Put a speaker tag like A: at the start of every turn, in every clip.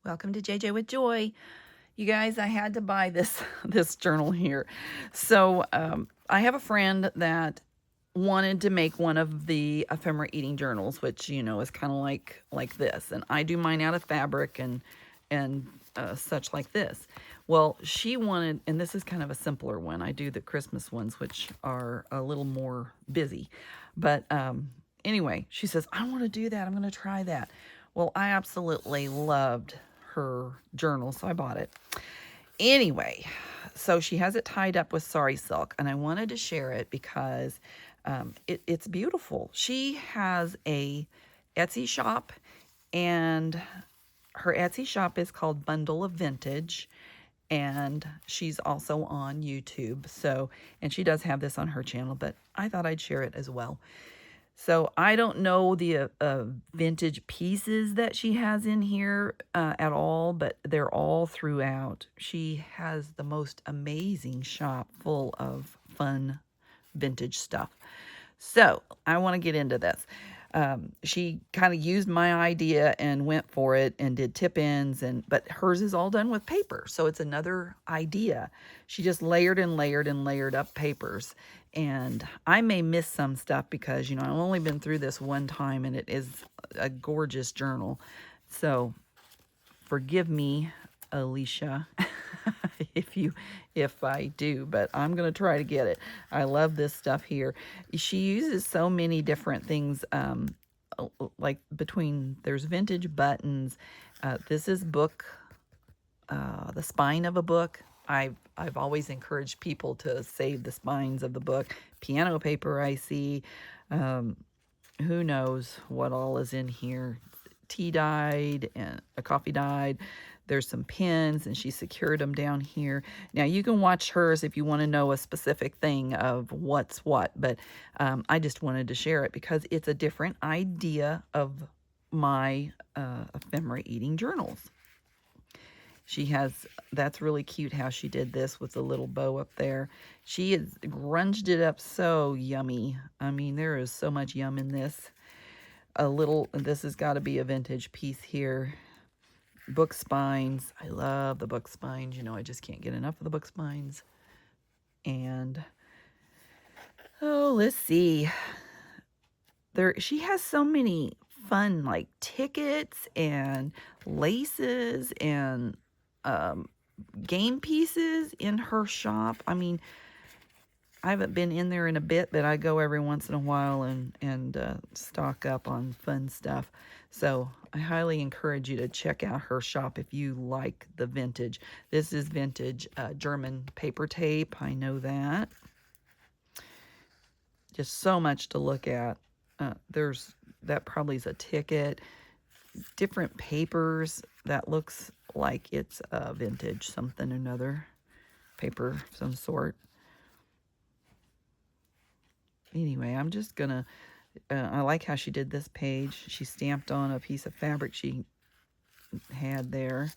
A: Welcome to JJ with Joy. You guys, I had to buy this this journal here. So I have a friend that wanted to make one of the ephemera eating journals, which is kind of like this, and I do mine out of fabric and such like this. Well, she wanted, and this is kind of a simpler one. I do the Christmas ones, which are a little more busy, but anyway, she says, I want to do that. I'm going to try that. Well, I absolutely loved her journal, so I bought it. Anyway, so she has it tied up with sari silk, and I wanted to share it because it's beautiful. She has a Etsy shop, and her Etsy shop is called Bundle of Vintage, and she's also on YouTube. So, and she does have this on her channel, but I thought I'd share it as well. So I don't know the vintage pieces that she has in here at all, but they're all throughout. She has the most amazing shop full of fun vintage stuff. So I want to get into this. She kind of used my idea and went for it and did tip-ins, but hers is all done with paper, so it's another idea. She just layered and layered and layered up papers, and I may miss some stuff because I've only been through this one time, and it is a gorgeous journal. So forgive me, Alicia, if I do, but I'm going to try to get it. I love this stuff here. She uses so many different things, like there's vintage buttons. This is book, the spine of a book. I've always encouraged people to save the spines of the book. Piano paper, I see. Who knows what all is in here. Tea dyed and a coffee dyed. There's some pins, and she secured them down here. Now, you can watch hers if you want to know a specific thing of what's what, but I just wanted to share it because it's a different idea of my ephemera eating journals. She has, that's really cute how she did this with the little bow up there. She has grunged it up so yummy. I mean, there is so much yum in this. This has got to be a vintage piece here. Book spines. I love the book spines. I just can't get enough of the book spines. And, let's see. She has so many fun, like, tickets and laces and game pieces in her shop. I mean, I haven't been in there in a bit, but I go every once in a while and stock up on fun stuff. So I highly encourage you to check out her shop if you like the vintage. This is vintage German paper tape. I know that. Just so much to look at. That probably is a ticket. Different papers. That looks like it's vintage something or another. Paper of some sort. Anyway, I'm just gonna, I like how she did this page. She stamped on a piece of fabric she had there.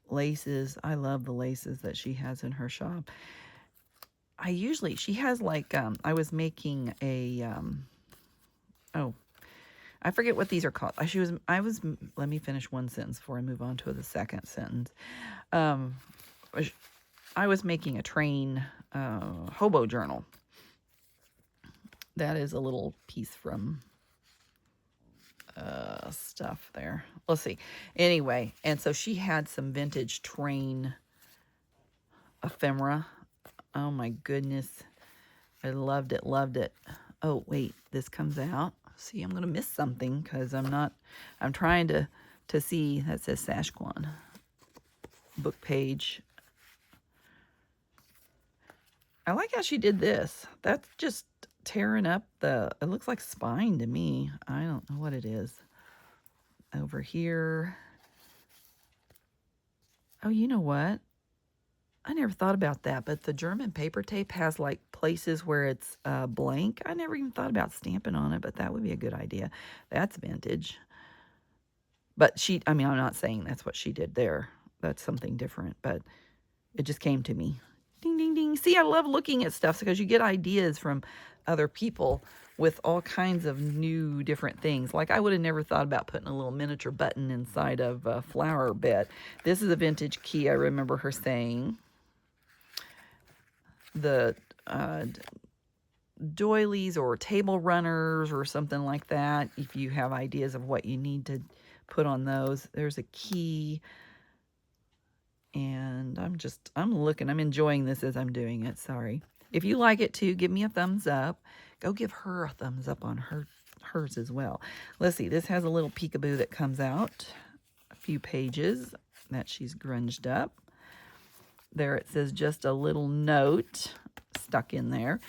A: Laces. I love the laces that she has in her shop. She has like, I was making a, I forget what these are called. Let me finish one sentence before I move on to the second sentence. I was making a train hobo journal. That is a little piece from stuff there. Let's see. Anyway, and so she had some vintage train ephemera. Oh my goodness. I loved it, loved it. Oh, wait, this comes out. See, I'm going to miss something because I'm trying to see. That says Sashquan. Book page. I like how she did this. That's just tearing up it looks like spine to me. I don't know what it is. Over here. Oh, you know what? I never thought about that, but the German paper tape has like places where it's blank. I never even thought about stamping on it, but that would be a good idea. That's vintage. But I'm not saying that's what she did there. That's something different, but it just came to me. Ding, ding, ding. See, I love looking at stuff because you get ideas from other people with all kinds of new different things. Like I would have never thought about putting a little miniature button inside of a flower bed. This is a vintage key, I remember her saying. The doilies or table runners or something like that, if you have ideas of what you need to put on those. There's a key. And I'm looking, I'm enjoying this as I'm doing it. Sorry. If you like it too, give me a thumbs up. Go give her a thumbs up on hers as well. Let's see, this has a little peekaboo that comes out. A few pages that she's grunged up. There it says just a little note stuck in there.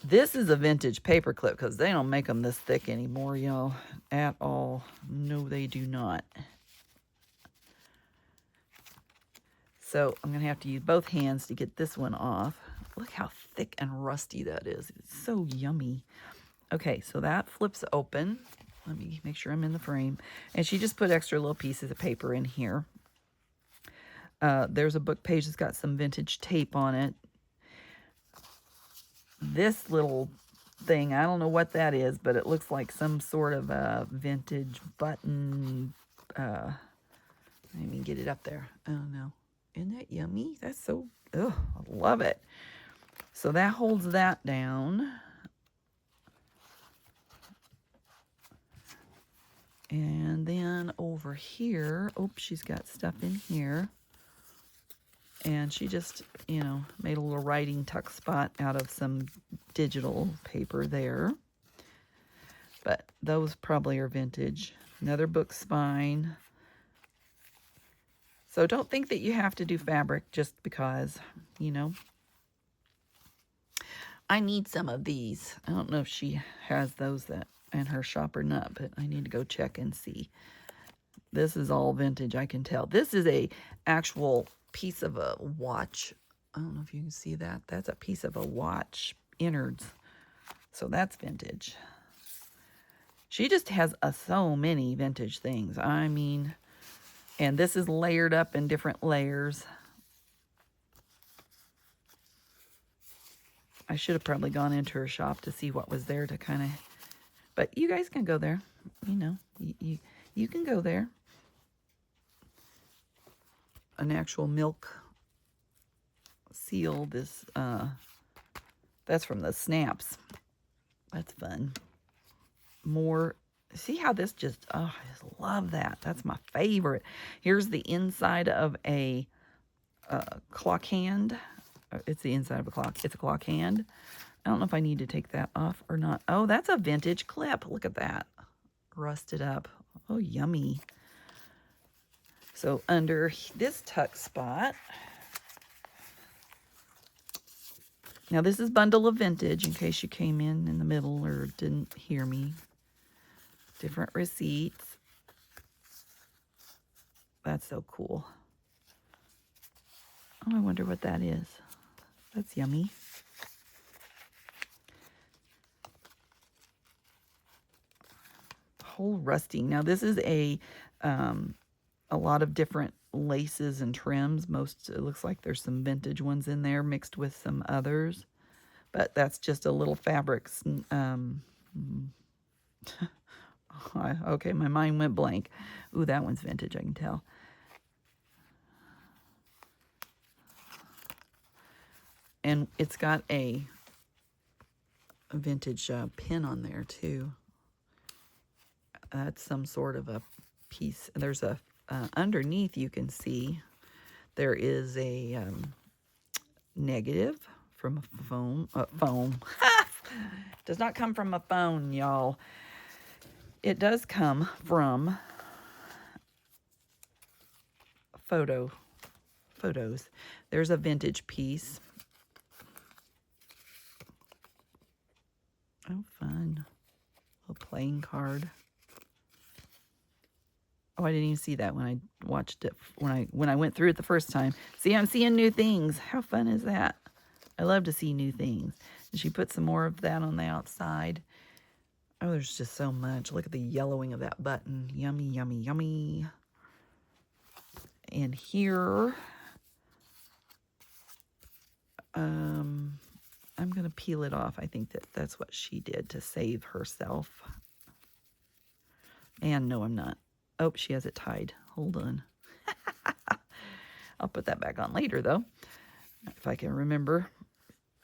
A: This is a vintage paper clip because they don't make them this thick anymore, y'all, at all. No, they do not. So I'm going to have to use both hands to get this one off. Look how thick and rusty that is. It's so yummy. Okay, so that flips open. Let me make sure I'm in the frame. And she just put extra little pieces of paper in here. There's a book page that's got some vintage tape on it. This little thing, I don't know what that is, but it looks like some sort of a vintage button. Let me get it up there. Oh, no. Isn't that yummy? That's so, I love it. So that holds that down. And then over here, she's got stuff in here. And she just, made a little writing tuck spot out of some digital paper there. But those probably are vintage. Another book spine. So don't think that you have to do fabric just because, I need some of these. I don't know if she has those that in her shop or not, but I need to go check and see. This is all vintage, I can tell. This is a actual piece of a watch. I don't know if you can see that. That's a piece of a watch innards. So that's vintage. She just has so many vintage things. I mean, and this is layered up in different layers. I should have probably gone into her shop to see what was there to kind of, but you guys can go there. You can go there. An actual milk seal. This, that's from the snaps. That's fun. More. See how this just, I just love that. That's my favorite. Here's the inside of a clock hand. It's the inside of a clock. It's a clock hand. I don't know if I need to take that off or not. Oh, that's a vintage clip. Look at that. Rusted up. Oh, yummy. So under this tuck spot. Now this is bundle of vintage in case you came in the middle or didn't hear me. Different receipts. That's so cool. Oh, I wonder what that is. That's yummy. Whole rusting. Now this is a lot of different laces and trims. It looks like there's some vintage ones in there mixed with some others. But that's just a little fabrics. Okay, my mind went blank. Ooh, that one's vintage, I can tell. And it's got a vintage pin on there, too. That's some sort of a piece. There's a, underneath you can see, there is a negative from a phone. Does not come from a phone, y'all. It does come from photos. There's a vintage piece. Oh, fun. A playing card. Oh, I didn't even see that when I watched it, when I went through it the first time. See, I'm seeing new things. How fun is that? I love to see new things. And she put some more of that on the outside. Oh, there's just so much. Look at the yellowing of that button. Yummy, yummy, yummy. And here, I'm going to peel it off. I think that's what she did to save herself. And no, I'm not. Oh, she has it tied. Hold on. I'll put that back on later, though, if I can remember.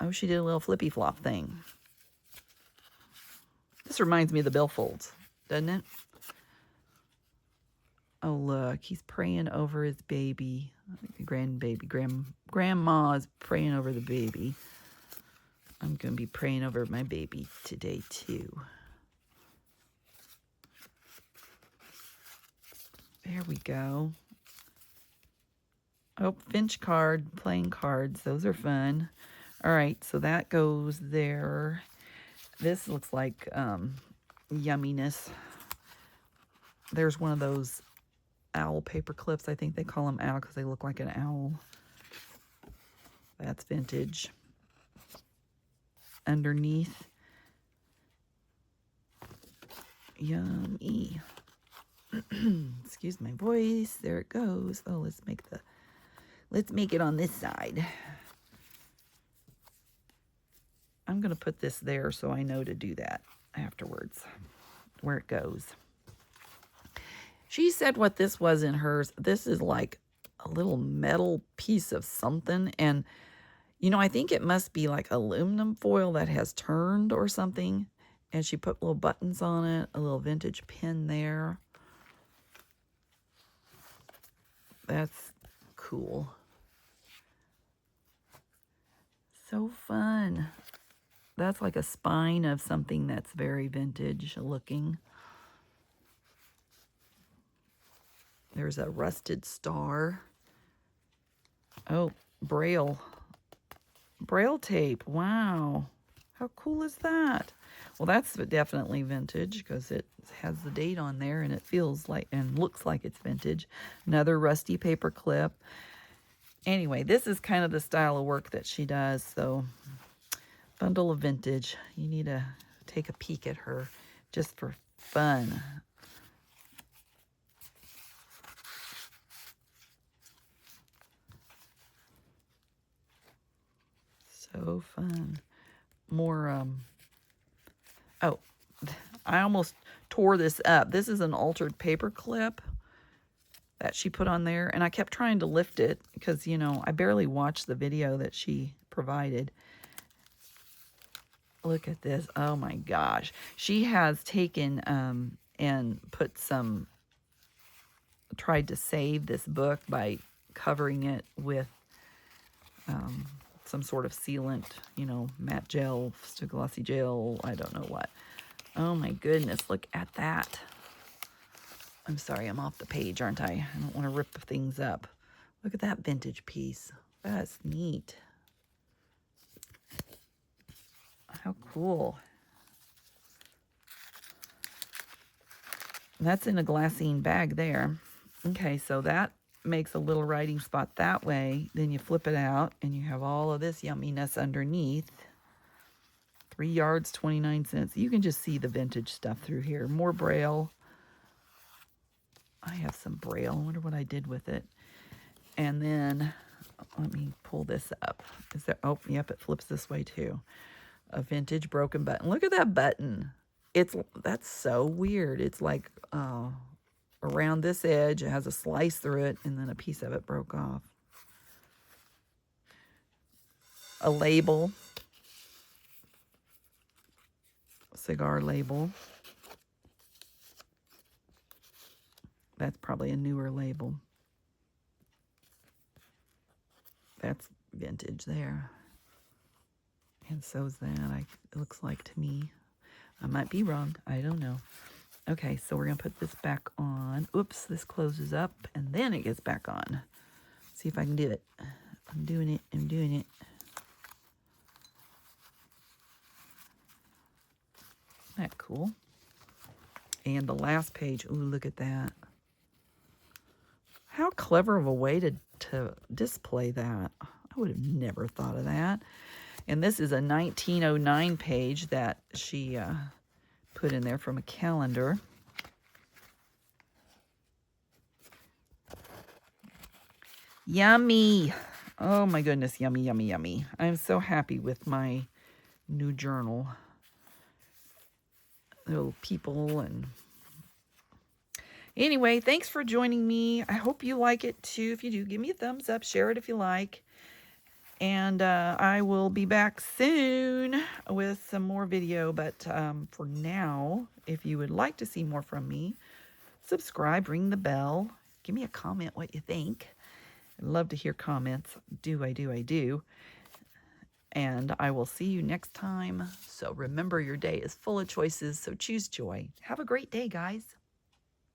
A: Oh, she did a little flippy flop thing. This reminds me of the billfolds, doesn't it? Oh, look, he's praying over his baby. Grandbaby. Grandma's praying over the baby. I'm going to be praying over my baby today, too. There we go. Oh, Finch card, playing cards. Those are fun. All right, so that goes there. This looks like yumminess. There's one of those owl paper clips. I think they call them owl because they look like an owl. That's vintage. Underneath. Yummy. Excuse my voice. There it goes. Oh, let's make it on this side. I'm going to put this there so I know to do that afterwards, where it goes. She said what this was in hers. This is like a little metal piece of something. And, you know, I think it must be like aluminum foil that has turned or something. And she put little buttons on it, a little vintage pin there. That's cool. So fun. That's like a spine of something that's very vintage looking. There's a rusted star. Oh, Braille tape. Wow. How cool is that? Well, that's definitely vintage because it has the date on there and it feels like and looks like it's vintage. Another rusty paper clip. Anyway, this is kind of the style of work that she does. So, bundle of vintage. You need to take a peek at her just for fun. So fun. More, oh, I almost tore this up. This is an altered paper clip that she put on there. And I kept trying to lift it because, you know, I barely watched the video that she provided. Look at this. Oh my gosh. She has taken and put tried to save this book by covering it with some sort of sealant, you know, matte gel, glossy gel, I don't know what. Oh my goodness, look at that. I'm sorry, I'm off the page, aren't I? I don't want to rip things up. Look at that vintage piece. That's neat. How cool. That's in a glassine bag there. Okay, so that makes a little writing spot that way. Then you flip it out and you have all of this yumminess underneath. 3 yards, 29 cents. You can just see the vintage stuff through here. More Braille. I have some Braille. I wonder what I did with it. And then, let me pull this up. Is there, oh, yep, it flips this way too. A vintage broken button. Look at that button. That's so weird. It's like around this edge. It has a slice through it, and then a piece of it broke off. A label. Cigar label. That's probably a newer label. That's vintage there. And so's that. It looks like to me. I might be wrong. I don't know. Okay, so we're going to put this back on. Oops, this closes up, and then it gets back on. See if I can do it. I'm doing it. I'm doing it. Isn't that cool? And the last page. Ooh, look at that. How clever of a way to display that. I would have never thought of that. And this is a 1909 page that she put in there from a calendar. Yummy. Oh my goodness, yummy, yummy, yummy. I'm so happy with my new journal. Little people and anyway, thanks for joining me. I hope you like it too. If you do, give me a thumbs up, share it if you like. And I will be back soon with some more video. But for now, if you would like to see more from me, subscribe, ring the bell, give me a comment what you think. I'd love to hear comments. I do. And I will see you next time. So remember, your day is full of choices, so choose joy. Have a great day, guys.